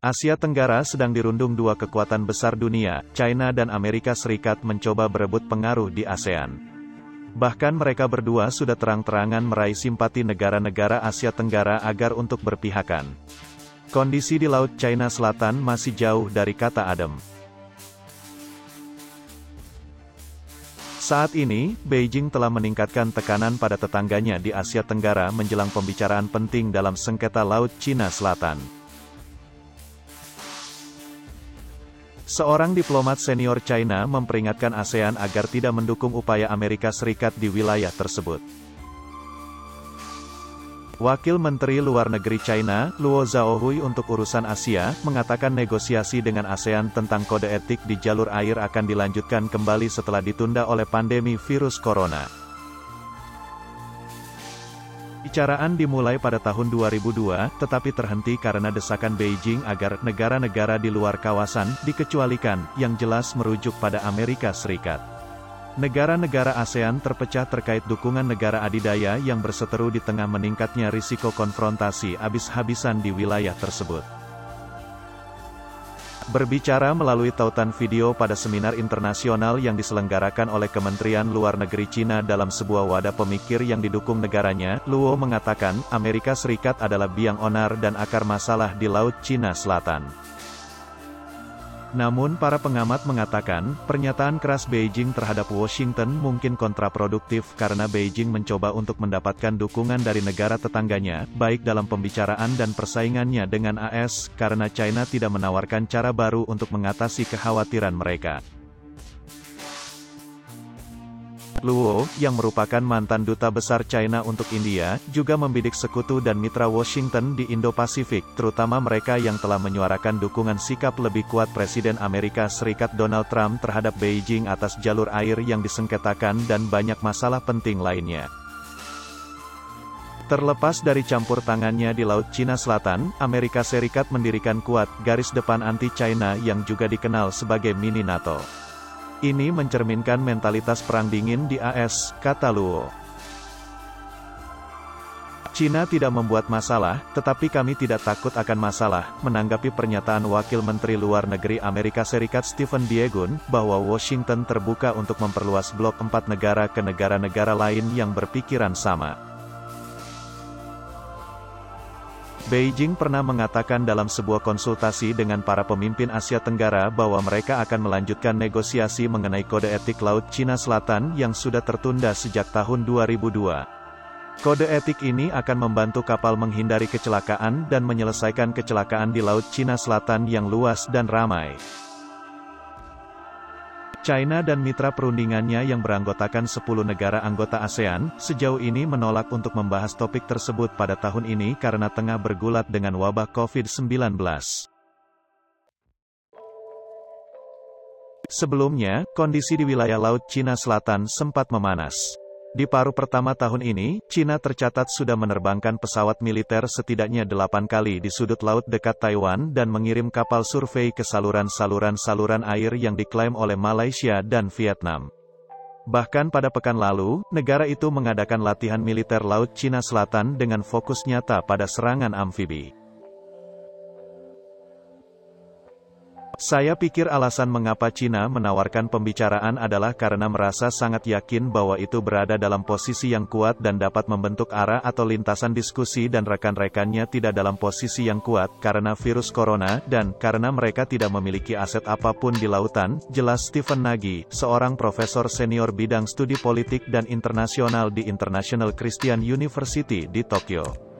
Asia Tenggara sedang dirundung dua kekuatan besar dunia, China dan Amerika Serikat mencoba berebut pengaruh di ASEAN. Bahkan mereka berdua sudah terang-terangan meraih simpati negara-negara Asia Tenggara agar untuk berpihakan. Kondisi di Laut China Selatan masih jauh dari kata adem. Saat ini, Beijing telah meningkatkan tekanan pada tetangganya di Asia Tenggara menjelang pembicaraan penting dalam sengketa Laut Cina Selatan. Seorang diplomat senior China memperingatkan ASEAN agar tidak mendukung upaya Amerika Serikat di wilayah tersebut. Wakil Menteri Luar Negeri China, Luo Zhaohui untuk urusan Asia, mengatakan negosiasi dengan ASEAN tentang kode etik di jalur air akan dilanjutkan kembali setelah ditunda oleh pandemi virus corona. Pembicaraan dimulai pada tahun 2002, tetapi terhenti karena desakan Beijing agar negara-negara di luar kawasan dikecualikan, yang jelas merujuk pada Amerika Serikat. Negara-negara ASEAN terpecah terkait dukungan negara adidaya yang berseteru di tengah meningkatnya risiko konfrontasi habis-habisan di wilayah tersebut. Berbicara melalui tautan video pada seminar internasional yang diselenggarakan oleh Kementerian Luar Negeri Cina dalam sebuah wadah pemikir yang didukung negaranya, Luo mengatakan, Amerika Serikat adalah biang onar dan akar masalah di Laut Cina Selatan. Namun para pengamat mengatakan, pernyataan keras Beijing terhadap Washington mungkin kontraproduktif karena Beijing mencoba untuk mendapatkan dukungan dari negara tetangganya, baik dalam pembicaraan dan persaingannya dengan AS, karena China tidak menawarkan cara baru untuk mengatasi kekhawatiran mereka. Luo, yang merupakan mantan duta besar China untuk India, juga membidik sekutu dan mitra Washington di Indo-Pasifik, terutama mereka yang telah menyuarakan dukungan sikap lebih kuat Presiden Amerika Serikat Donald Trump terhadap Beijing atas jalur air yang disengketakan dan banyak masalah penting lainnya. Terlepas dari campur tangannya di Laut Cina Selatan, Amerika Serikat mendirikan kuat garis depan anti-China yang juga dikenal sebagai mini NATO. Ini mencerminkan mentalitas perang dingin di AS, kata Luo. Cina tidak membuat masalah, tetapi kami tidak takut akan masalah, menanggapi pernyataan Wakil Menteri Luar Negeri Amerika Serikat Stephen Biegun, bahwa Washington terbuka untuk memperluas blok 4 negara ke negara-negara lain yang berpikiran sama. Beijing pernah mengatakan dalam sebuah konsultasi dengan para pemimpin Asia Tenggara bahwa mereka akan melanjutkan negosiasi mengenai kode etik Laut Cina Selatan yang sudah tertunda sejak tahun 2002. Kode etik ini akan membantu kapal menghindari kecelakaan dan menyelesaikan kecelakaan di Laut Cina Selatan yang luas dan ramai. China dan mitra perundingannya yang beranggotakan 10 negara anggota ASEAN, sejauh ini menolak untuk membahas topik tersebut pada tahun ini karena tengah bergulat dengan wabah COVID-19. Sebelumnya, kondisi di wilayah Laut Cina Selatan sempat memanas. Di paruh pertama tahun ini, Cina tercatat sudah menerbangkan pesawat militer setidaknya 8 kali di sudut laut dekat Taiwan dan mengirim kapal survei ke saluran-saluran air yang diklaim oleh Malaysia dan Vietnam. Bahkan pada pekan lalu, negara itu mengadakan latihan militer Laut Cina Selatan dengan fokus nyata pada serangan amfibi. Saya pikir alasan mengapa Cina menawarkan pembicaraan adalah karena merasa sangat yakin bahwa itu berada dalam posisi yang kuat dan dapat membentuk arah atau lintasan diskusi dan rekan-rekannya tidak dalam posisi yang kuat karena virus corona dan karena mereka tidak memiliki aset apapun di lautan, jelas Stephen Nagy, seorang profesor senior bidang studi politik dan internasional di International Christian University di Tokyo.